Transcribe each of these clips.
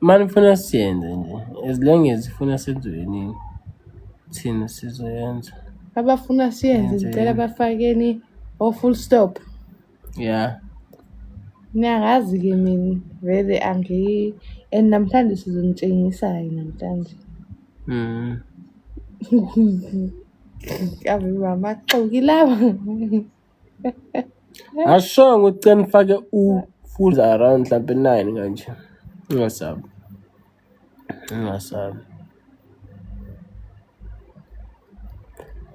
Manje ufuna siyenze nje. As long as ifuna senziwe nini. Thina sizoyenza. Abafuna siyenze ngicela bafakeni full stop. Yeah. Niyakazi-ke mina vele and namhlanje sizonitshengisa-ke namhlanje. Ave bamaxoki laba. Asho ukuthi nifake full around mhlambe 9 kanje. Ungasabi.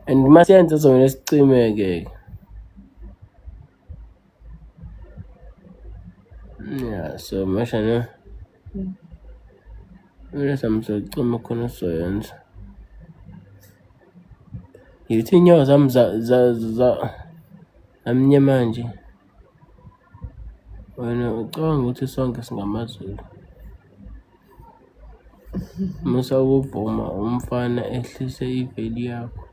And masiyenza zona sicimeke. Yeah, so masha no. Samsocima khona soyenza. Yithi inyawo zami za amnye manje. Wena ucabanga ukuthi sonke singamaZulu. Musa ukuvuma umfana ehlise iveli yakho.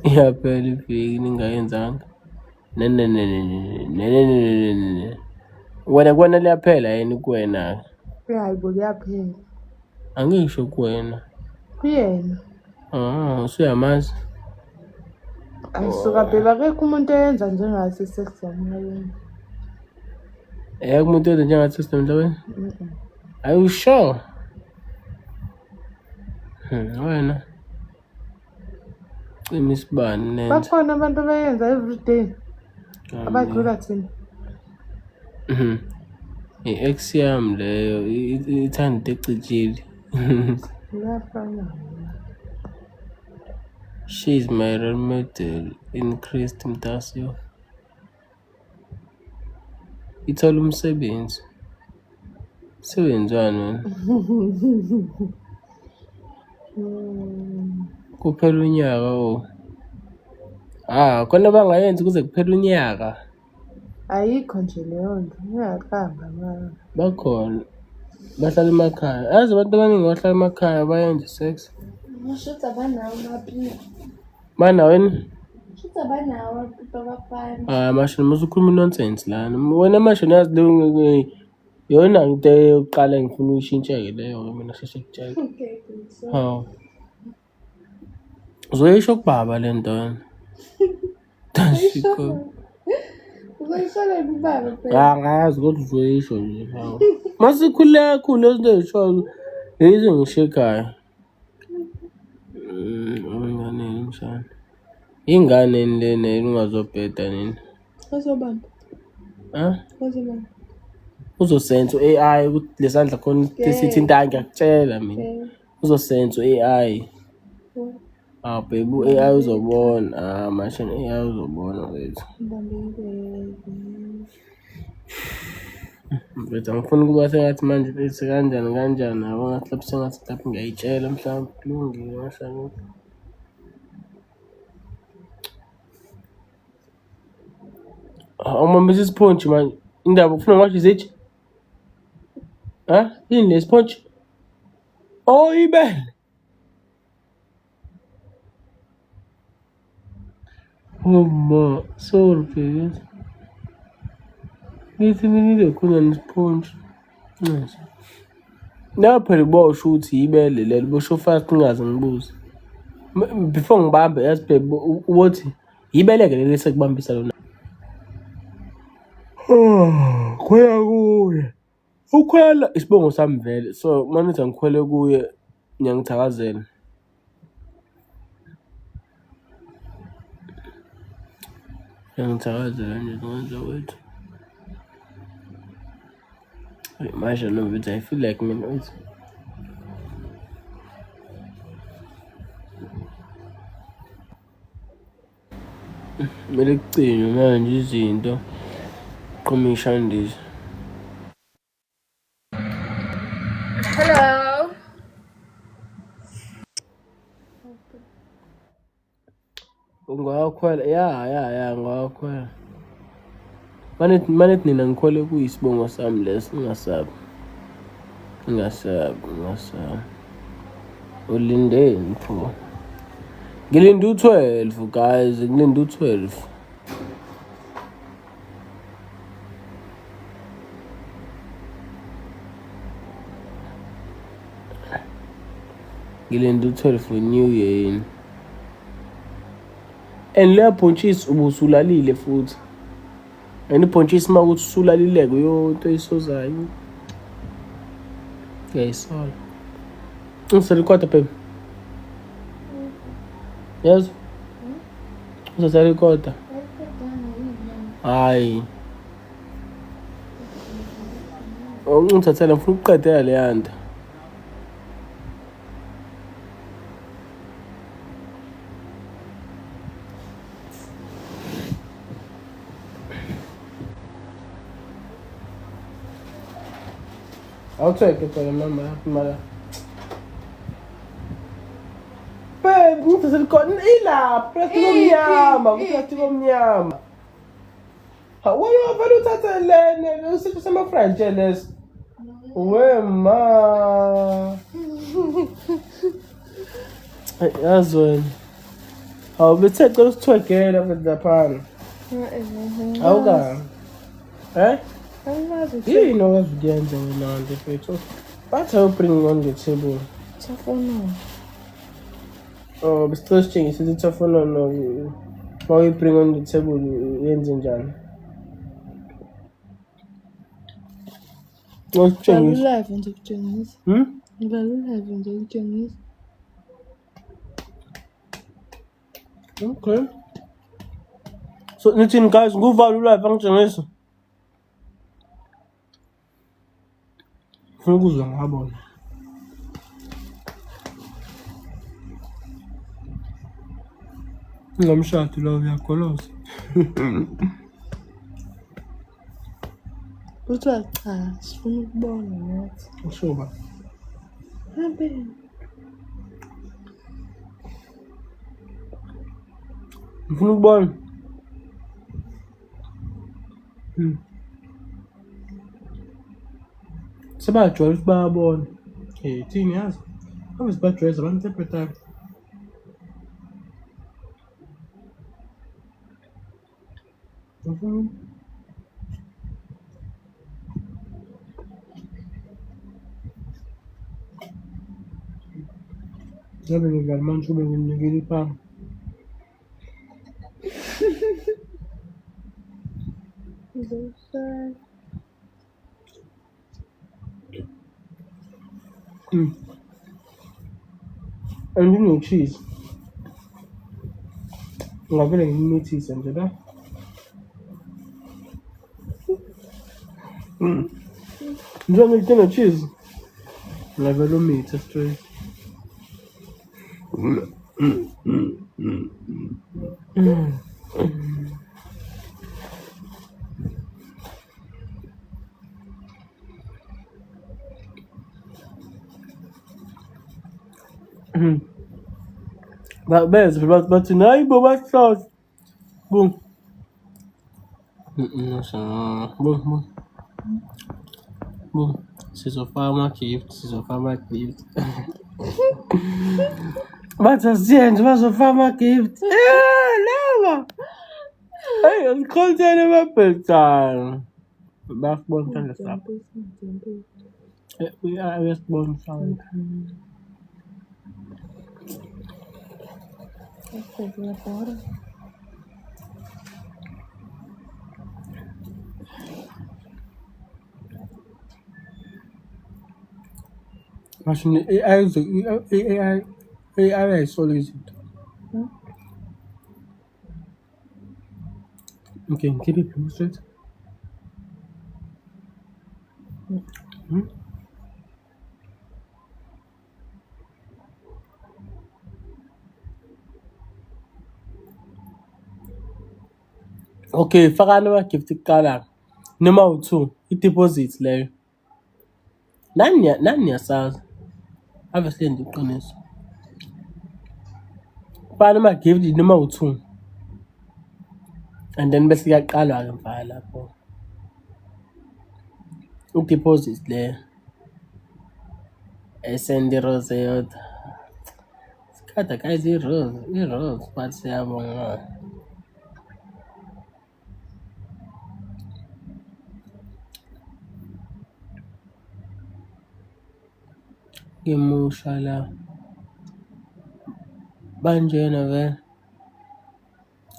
Iyaphela iveki ningayenzanga. Ne. Wena kwana liyaphela yini kuwena? Hayibo liyaphela. Angisho kuwena. Kuyena. Usuyamazi. Ayisuka phela akekho umuntu oyenza njengathi sekuzayo. Umuntu oyenza njengathi sekuzayo. Are you sure? Wena. Imisibani nene. Bakhona abantu abayenza every day. Abadlula thina. I-ex yami leyo ithanda ecijile. Ngiyafana. She is my role model in Christ Mtasio. Ithola umsebenzi. Sebenzani wena? Kuphela unyaka khona bangayenza kuze kuphela unyaka. Ayikho nje leyo nto. Ngiyaqamba mama. Bakhona. Bahlala emakhaya. Azi abantu abaningi bahlala emakhaya bayenza sex. Ngishutha banawo amaphila. Banaweni? Shutha banawo abafana. Masho musu ukhuluma nonsense lana. Wena masho nazi leyo yona into yokuqala ngifuna uyishintsheke leyo mina sheshe kutshela. Okay. Uzoyisho kubaba le nto yena. Tashiko. Uzoyishola kubaba phela. Ngazi kodwa uzoyisho nje. Masikhule kakhulu izinto ezisho lezi ngishekayo. Ingane njani? Ingane lena ungazobheda nini? Azobamba. Azobamba. Uzosenza AI ukuthi lesandla khona sithi intanga ngiyakutshela mina. Uzosenza AI. Baby AI uzobona. Mashini AI uzobona wethu. Bethu angifuni ukuba sengathi manje bese kanjani yabo ngathi lapho sengathi lapho ngiyayitshela mhlawumbe kulungile mashaka. Uma bese sponge manje indaba ufuna ngathi izithi? Yini le sponge? Ibele. Ma, sorry baby. Ngithi nginile khona nesponge. Yes. Lapha libosho ukuthi ibele lelo bosho fast ngingaze ngibuze. Before ngibambe yazi baby uthi ibeleke leli sekubambisa lona. Khwela kuye. Ukhwela isibongo sami vele. So manje ngikhwele kuye ngiyangithakazela. Ngiyangithakazela nje ngenza wethu. Manje no but I feel like mina wethu. Mele kucinywe manje izinto. Qhumisha ndize. Hello. Ungakhwela ya ngakhwela. Manje nina ngikhole kuyisibongo sami lesi ngingasabi. Ulindeni pho. Ngilinde u12 guys, ngilinde u12. ngilinde uthole for New Year yini. And leya bhontshisi ubusulalile futhi. And ibhontshisi makuthi usulalileke into eyisozayo. Ngiyayisola. Ngisarecorda baby. Yes. Usarecorda. Hayi. Ngithathela ngifuna ukuqedela leya nto. Awutheke phela mama mala. Babe, ngithathela ilapha, plastic omnyama, plastic omnyama. Why you have to uthatha lena usithu sama-French leso? Wema. Yazi wena. Awubethe cela usithwegela laphana. Awuka. Yini okwazi ukuyenza wena nto mfethu? What are you bringing on the table? Telephone. Oh, besicela sitshengise ukuthi telephone no. How you bring on the table yenze njani? Usitshengise. Live nje kutshengisa. Live nje kutshengisa. Okay. So nithini guys, nguvala live angitshengisa. Ufuna ukuzwa ngabona. Ngamshadi lo uyagoloza. Kuthiwa cha, sifuna ukubona nathi. Ushoba. Habe. Ufuna ukubona. Sebajwayele ukuthi bayabona. Thini yazi? Ave sibajwayeza abantu sephethayo. Ngabe ngidlala manje ube nginikile ipama. Andino-cheese. Ngavele ngimithise nje la. Njengoba ngidinga cheese. Ngavele umithe straight. Beza bathi nayi bo bahlose. Boom. Boom. Boom. Sizofaka ama-gift. Bathi asiyenze bazofaka ama-gift. Leva. Hey, asikhonthene amabhecana. Bayasibona thanda sapho. Uyasibona mhlawumbe. Mashini AI ayisola izinto. Okay, ngikhiphe iphimbo straight. Okay, fakani ama-gift kuqala noma u2 i-deposit leyo. Nani niyasazi? Ave silenze iqiniso. Fakani ama-gift noma u2. And then bese kuyaqalwa ke mfaka lapho. I-deposit leyo. Send i-rose yodwa. Sikhatha guys i-rose but siyabonga. Ngemusha la. Banjena vele.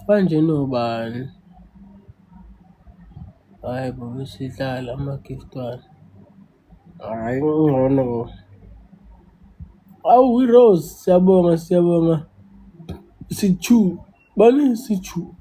Banjena ubani? Hayi bo besidlala ama-giftwana. Hayi ngcono. Awu Rose siyabonga. Sithu. Bani sithu.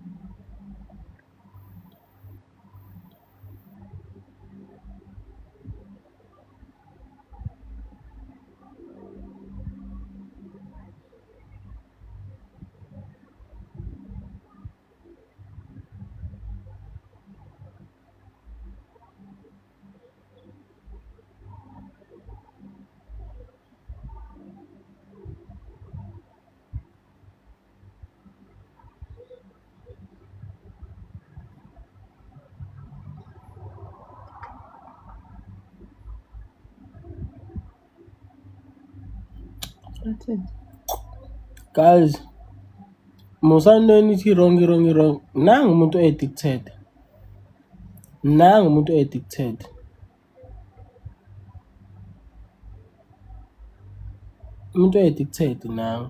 Athini? Guys, musaneni ithi wrong. Nangu umuntu addicted. Umuntu addicted nangu.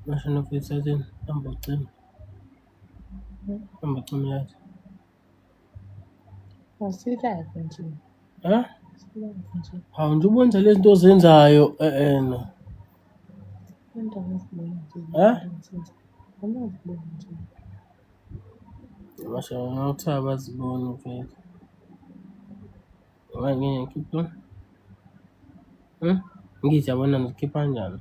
National Face athini? Ambocima yathi. Asilapha nje. Ha? Asilapha nje. Hawu nje ubonza lezi zinto ozenzayo no. Indaba esibona nje. Ha? Amazibona nje. Masha ngawuthaba azibona mfethu. Ngeke ngikhiphe. Ngithi yabona ngikhipha kanjani?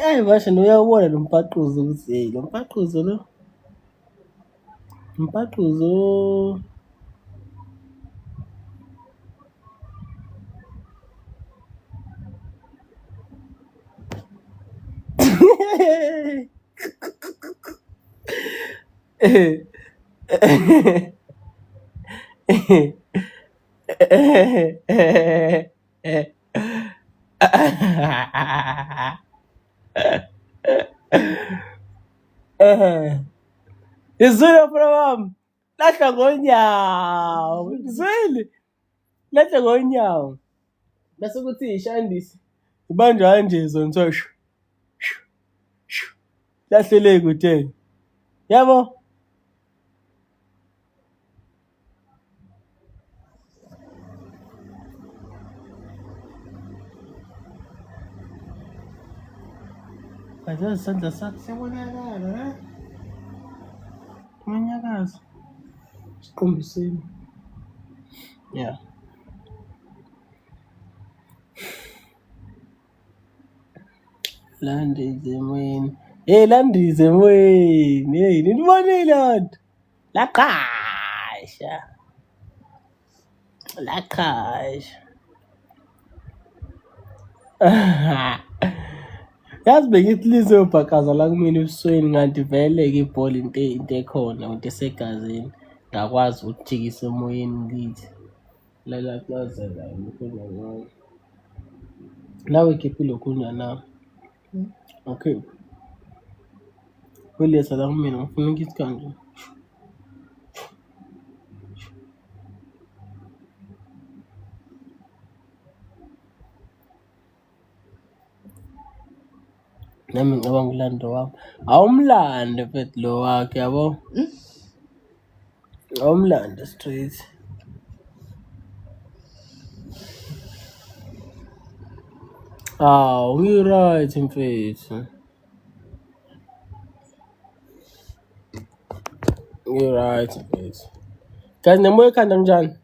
Ayi basha uyawubona lo mpaquzo ukuthi lo mpaquzo lo. Mpaquzo. Izwile mfana wami, lahla ngonyawo. Izwile, lahla ngonyawo. Bese kuthi ishandisi ibanjwa kanje zontsosho. Lahlele kutheni. Yabo? Kaza isandla sakho siyabonakala, ha? Umanyakaza. Siqombiseni. Yeah. Landize emoyeni. Landize emoyeni. Hey, nibonile lento. Laqasha. Yazi bengithi lizobhakaza la kumina ebusweni kanti vele-ke ibhola into ekhona, into esegazini. Ngakwazi ukujikisa emoyeni ngithi. Lalaqazela lokhunya ngami. Nawe khiphi lokhunya nawe. Okay. Weletha la kumina ngifuna ngithi kanje. Nami ngicabanga ulando wami. Awumlande mfethu lo wakhe yabo. Awumlande straight. Ngi-right mfethu. Ngi-right mfethu. Guys, nemoya ekhanda njani?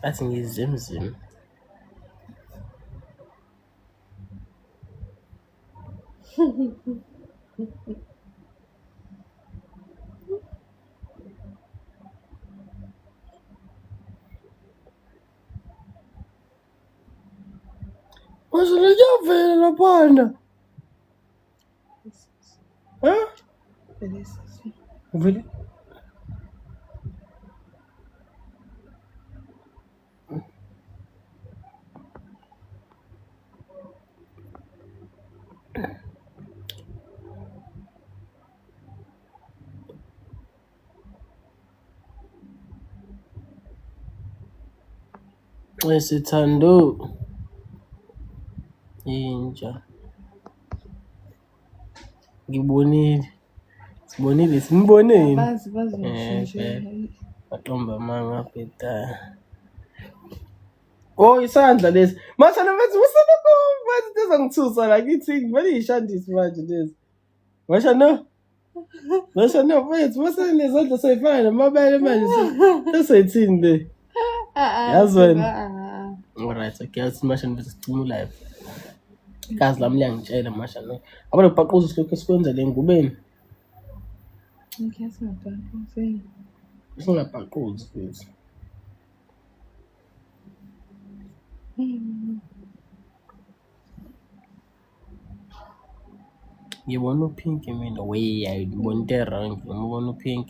Athi ngizimzim. Masha kuyavela laphana. Huh? Vele. Esithando inja. Ngibonile. Sibonile simbone yini? Bazi nje. Maqomba manga bheda. Oh isandla lesi. Masha nabethi usebekumbathi tezangithusa la kithi vele ishandisi manje lezi. Masha no. Masha no mfethu mase nezandla sayifana namabele manje sesethini le. Yazwena. Alright okay yazi Masha nibese sicima live. Kazi lami liyangitshela Masha no. Abalo bhaquza isilokho esikwenza le ngubeni. Ngiyasingabhaquzeli. Singabhaquzi futhi. Ngibona upink mina way ayibona into wrong ngibona upink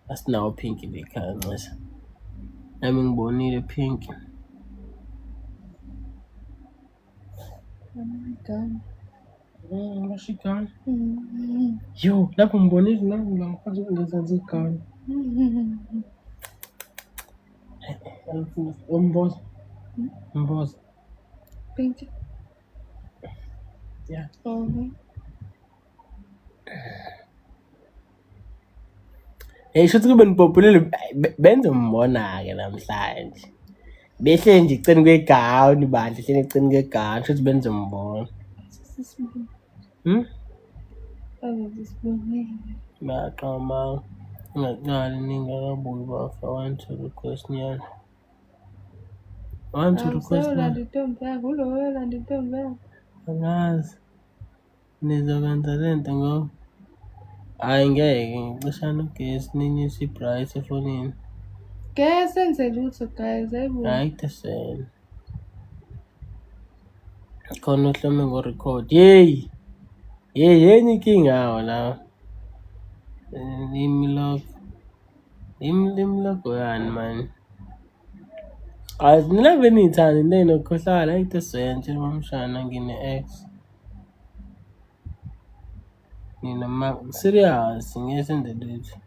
asinawo pink lekhaya nxesa nami ngibonile pink mashikana yo lapho ngibonile nami la ngaphansi ngizanze igama umbozo Pink. yeah shuthi kube nipopulele benze umbona-ke namhlanje behle nje eceni kwegawuni bandla hleli eceni kwegawuni shuthi benze umbona baqama ungaqali ningakabuyi bafa want to request nyana want to request angazi nizokwenza lento ngoba hayi ngeke ngixeshana ugesi ninyuse i-bright efonini Senze lutho guys hayi tesena khona uhlome ngo-record yeyi yenye inkinga awo lawa imilogo yani mani nilave niyithandi into enokukhohlala hayi tesena tshela mamshana ngine-x nina serious ngeke senze lutho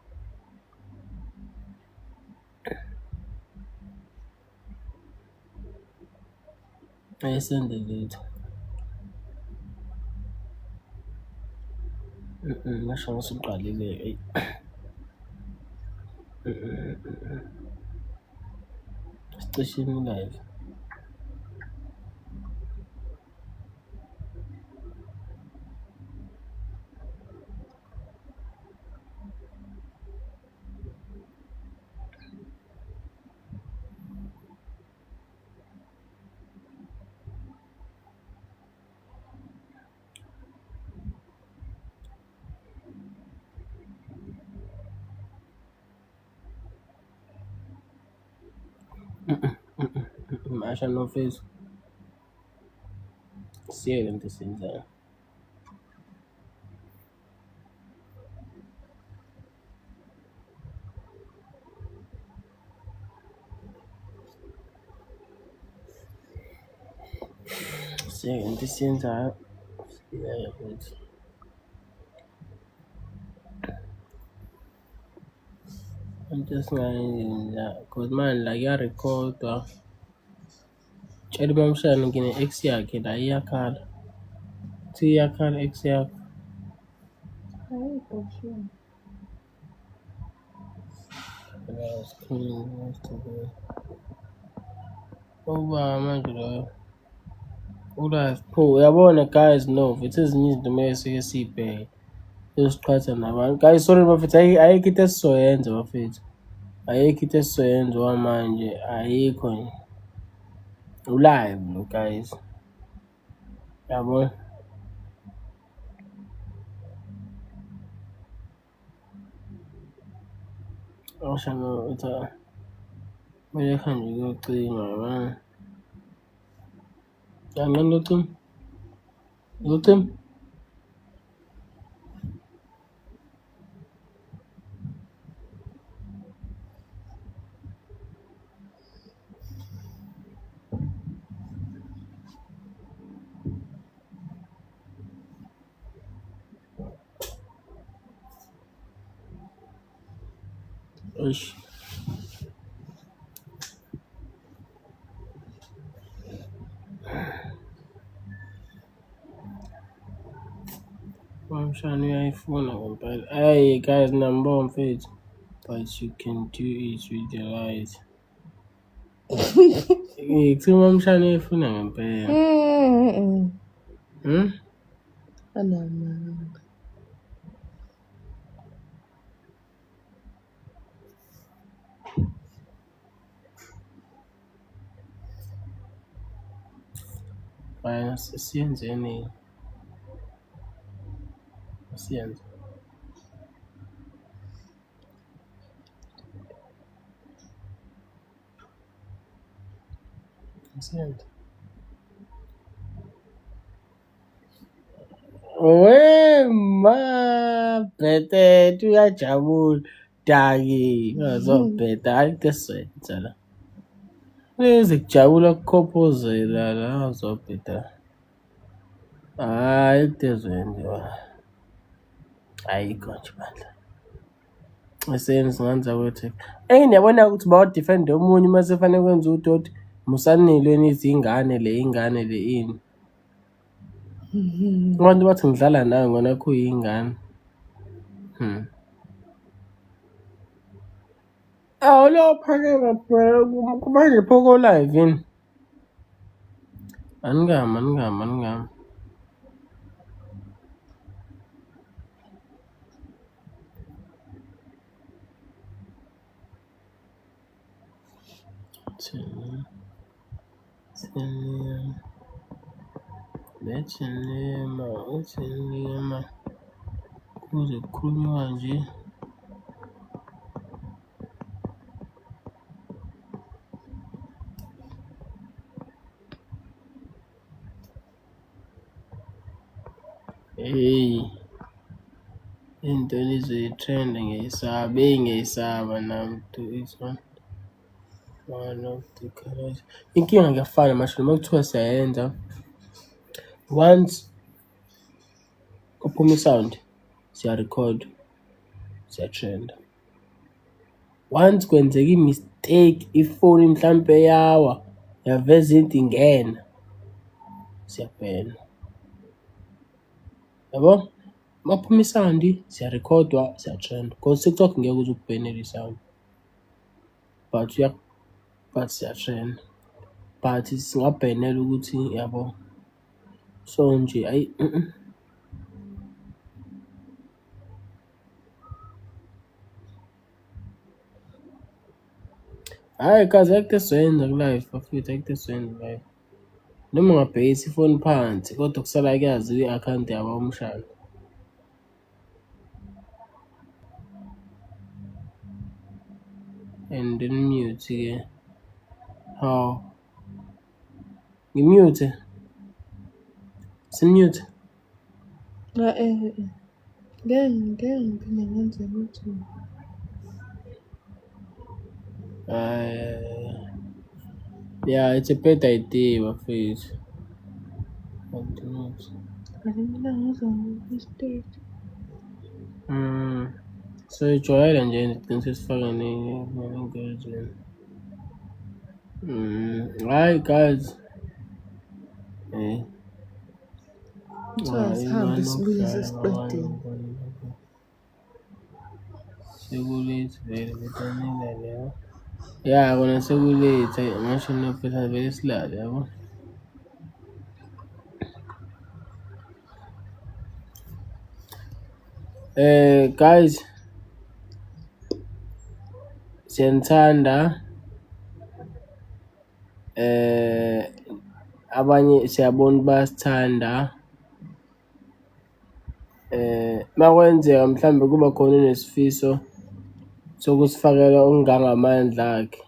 senze lutho ngasho ngisuqalile sicishini live Masha no face siye lento senzayo siye lento senzayo siye futhi into singayenza cause manje la kuyarekhodwa tshela mamshana ngine-x yakhe la iyakhala thi iyakhala x yakho uba manje loyo ulive pho uyabona guys no futhi ezinye izinto kumele sike siyibheke esiqhatha nabantu guys sorry bafethu ayikho into esizoyenza bafethu ayikho into esizoyenza okwamanje ayikho nje ulive lo guys yabo oshano utha manje khanje kuyocinga yabona Kancane locim. Eish. Mamshane uyayifuna ngempela. Hey guys, nambona mfethu. But you can do it with the light. Kuthiwa mamshane uyayifuna ngempela. Anamanga. Fine, siyenzeni. Siyenze. Siyenze. Wema bhete uyajabula daki ngazobheda hayi teswenza la lezi kujabula kukhophozela la ngazobheda hayi teswenza ayikho nje bandla esenzi nganza kwethe ngiyabona ukuthi bawadefend omunye mase fanele kwenza udoti musanile nizingane le ingane le ini abantu bathi ngidlala nawe ngona kuyingane lo phakela phela kumanje phoko live yini aningami Lethenema kuze kukhulunywa nje hey into lizoyitrend ngiyisaba nami to is one of the colors inkinga kuyafana masho noma kuthiwa siyayenza once uphuma isound siya-record siya-trend once kwenzeka i-mistake ifoni mhlampe yawa yaveza into ingena siyabhena yabo maphuma isound siya-recordwa siya-trend because TikTok ngeke uze ukubhenele isound but siya-trend but singabhenela ukuthi yabo so nje ayi hayi kazi akute sizoyenza ku-live bafethu akute sizoyenza live noma ungabhekisa ifoni phansi kodwa kusala kuyaziwa i-akhawunti yabo umshana and then mute-ke how ngimute simute Ngeke ngiphinde ngenze lutho. yeah, it's a bad idea bafethu Ngamina ngizokwistate. so ijwayele nje ngigcine sesifaka nengozini hayi guys Kuthiwa sihambe sibuye sesiqedile. Sekulethe vele betanile leyo ya kona sekulethe ngisho nophela vele silale yabo guys siyanithanda abanye siyabona basithanda makwenzeka mhlambe kuba khona nesifiso sokusifakela okungangamandla akhe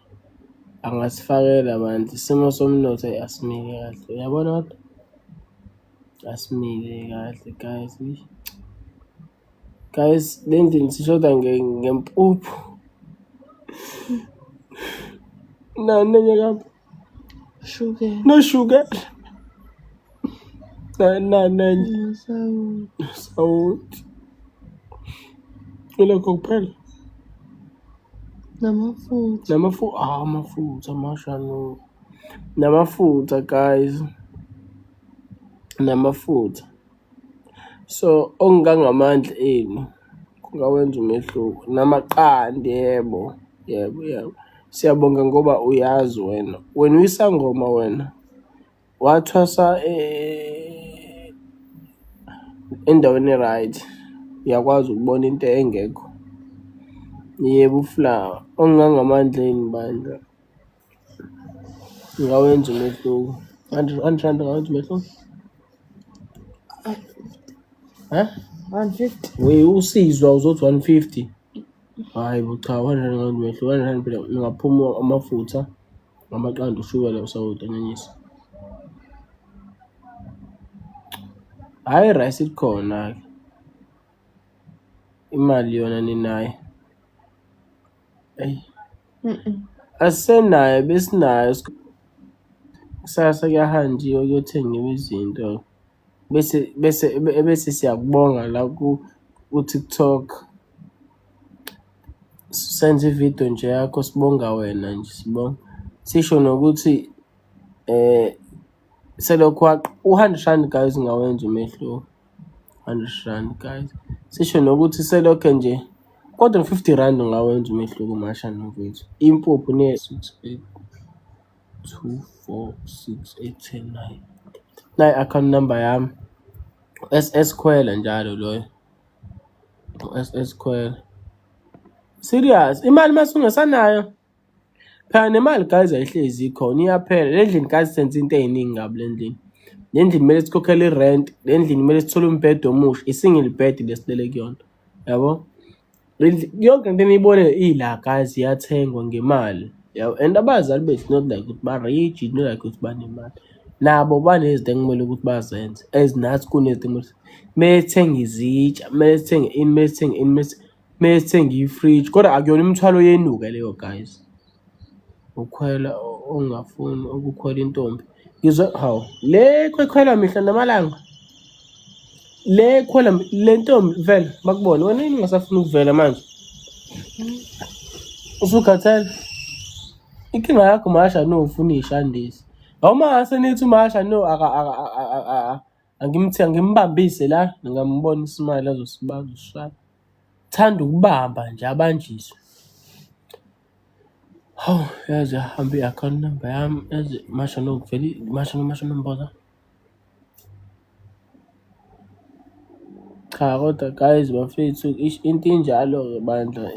angasifakela bandla isimo somnotho asimile kahle uyabona kodwa asimile kahle guys guys le ndini sishoda ngempuphu nanenye kapha Shukela. noshukela nanenye Nosawoti. sawuthi ilokho kuphela Namafutha. amafutha mashano namafutha guys namafutha so ongangamandla enu kungawenza umehluko namaqandi yebo siyabonga ngoba uyazi wena uyisangoma wena wathwasa endaweni right uyakwazi ukubona into engekho yebo uflower ongangamandla enu bandla ngawenza umehluko 100 rand ngawenza umehluko 150. we usizwa uzothi 150 hayi bo cha 100 ngawenza umehluko 100 phela ungaphuma amafutha amaqanda ushukela usawuthi anyanyisa hayi rice ikhona ke imali yona ninayo asisenayo besinayo kusasa kuyahanjiwe kuyothengiwa izinto bese siyakubonga la ku TikTok senze ivideo nje yakho sibonga wena nje sibonga sisho nokuthi selokhu u100 rand guys ngawenza umehluko 100 rand guys sisho nokuthi selokho nje kodwa 50 rand ngawenza umehluko masha nokwethu impuphu ne 6 8 2 4 6 8 10 9 nayi account number yami SS Khwela njalo loyo SS Khwela serious imali masungesanayo phela nemali guys ayihlezi ikhona iyaphela le ndlini guys senze into eziningi ngabe le ndlini kumele sikhokhele irent le ndlini kumele sithole umbhede omusha isingle bed lesilele kuyona yabo yonke into eniyibone ila guys iyathengwa ngemali yabo and abazali bethu not like ukuthi ba rich not like ukuthi banemali nabo banezinto ekumele ukuthi bazenze ezinathi kunezinto methenge izitsha methenge ifridge kodwa akuyona imithwalo yenuka leyo guys ukhwela ongafuni ukukhwela intombi ngizwe hawu le khwela mihla namalanga le khwela le ntombi vele bakubona wena yini ngasafuna ukuvela manje usukhathele inkinga yakho masha no ufuna ishandisi awuma senithi masha no angimbambise la ngambona isimali azosibaza ushala thanda ukubamba nje abanjiswe hawu yazi hamba i-account number yami yazi masha no vele masha nomboza cha kodwa guys bafethu into injalo bandla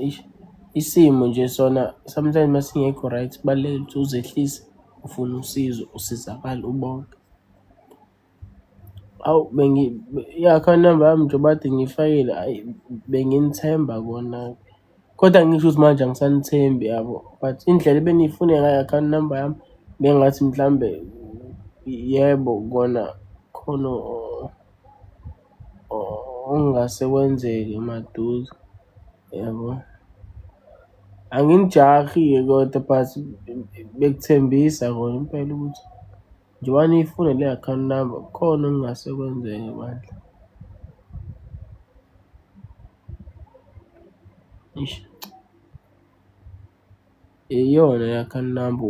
isimo nje sona sometimes masingekho right baleke ukuthi uzehlise ufuna usizo usizakala ubonke awu i-account number yami nje bade ngifakile ayi benginithemba kona kodwa ngisho ukuthi manje angisanithembi yabo but indlela ebenifune ngayo i-account number yami bengathi mhlambe yebo kona khona ongase kwenzeke maduze yabo anginijahi kodwa but bekuthembisa kona impela ukuthi njengoba niyifuna le account number khona okungase kwenzeke bandla iyona le account number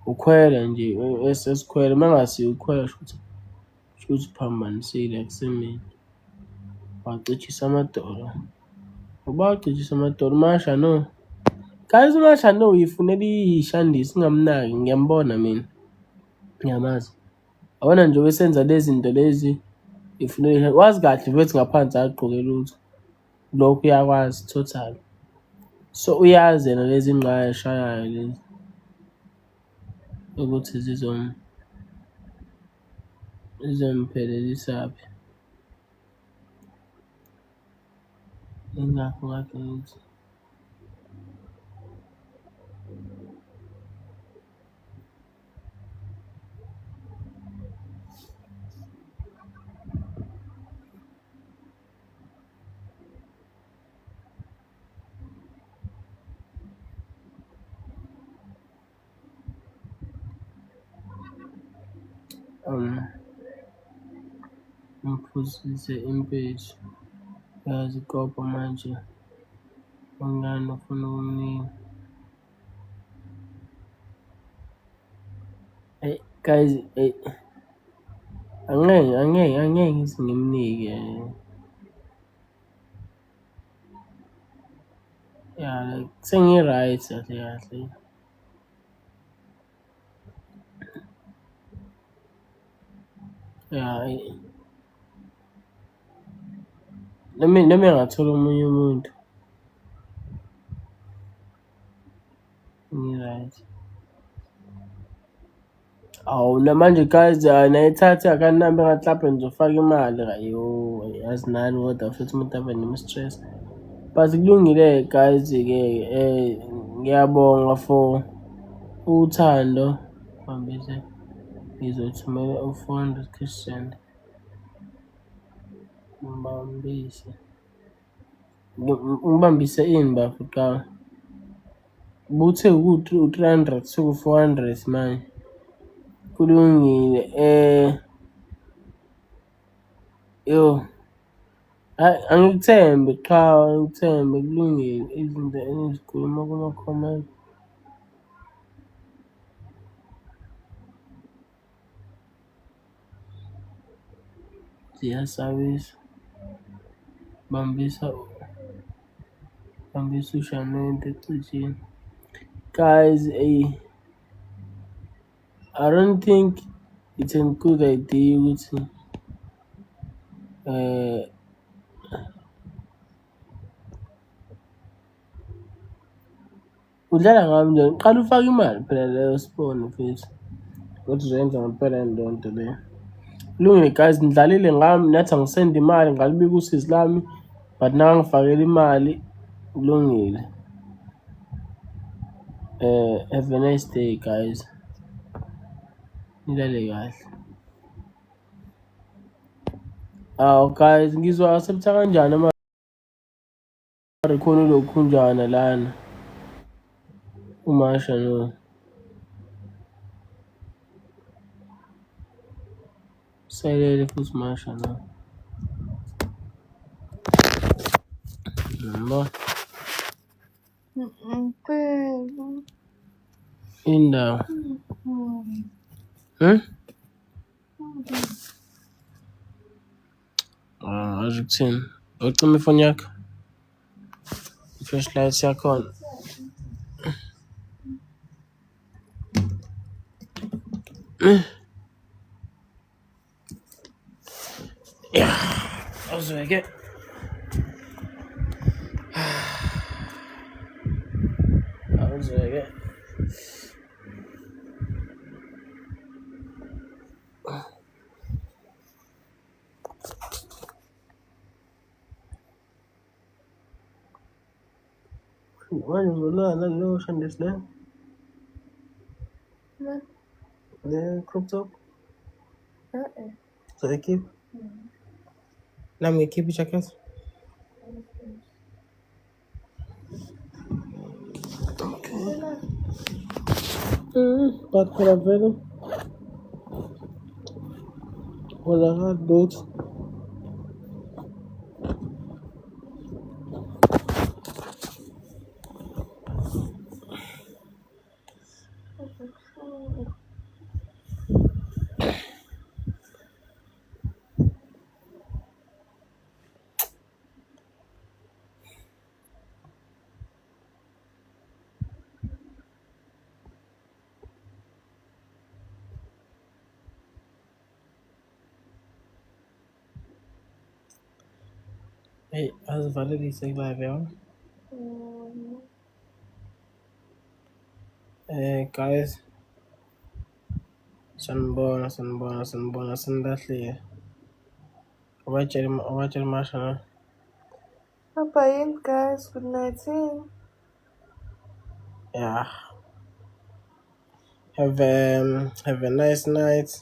ukhwela nje esesikhwela mangasi ukhwela shuthi phambanisile akusemini wacitshisa amadolo ubacitshisa amadolo masha no guys masha no uyifunela ishandisi ngamnaki ngiyambona mina ngiyamazi abona nje wesenza lezi zinto lezi ifunela wazi kahle bethi ngaphansi agqoke lutho lokho uyakwazi total so uyazi yena lezi ingqaya eshayayo lezi ukuthi zizomphelelisa phi ingakho kade ngithi Ngiphuzise impeji uyazikopa manje ongani ufuna ukumnika. Hey guys, hey, angeke ngize ngimnike. Yeah, like sengi-right kahle kahle. Yeah, nami ngathola omunye umuntu ngi-right. Awu namanje guys nayithathe account number ngathi lapho ngizofaka imali ayo yazi nani kodwa futhi umuntu abe nemi-stress. But kulungile guys-ke ngiyabonga for uthando. Bambise ngizothumela u-400 Christian. Ngibambise ini bafu qala. Buthe ukuthi u-300 seku-400 manje. Kulungile yo angikuthembe cha angikuthembe kulungile izinto engizikhuluma kuma-comment. Ziyasabisa bambisa uShanente ecijini. Guys, I don't think it's a good idea ukuthi udlala ngami njani. Qala ufake imali phela leyo sibone mfethu ukuthi uzoyenza ngempela leyo nto leyo. Kulungile guys, nidlalile ngami nathi angisenda imali ngalibika usizi lami but nakangifakela imali kulungile. Have a nice day guys. Nilale kahle. Guys, ngizwa accept kanjani ama record lokhu njana lana. Umasha no. Sayele futhi Masha no. Namba. Indawo. Akuthini. Ucima ifoni yakho. Flashlight yakhona. Yeah. Awuzweke. Awuzweke. Why is the lotion this day? What? The crop top? So I keep? Let me keep it jacket. Okay. But for a very well, I had both. Hey, as Valerie said live, guys. Sanibona sendahlile. Awatshela Masha. Bye guys, good night. Yeah. Have a nice night.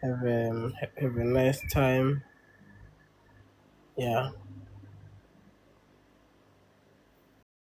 Have a nice time. Yeah.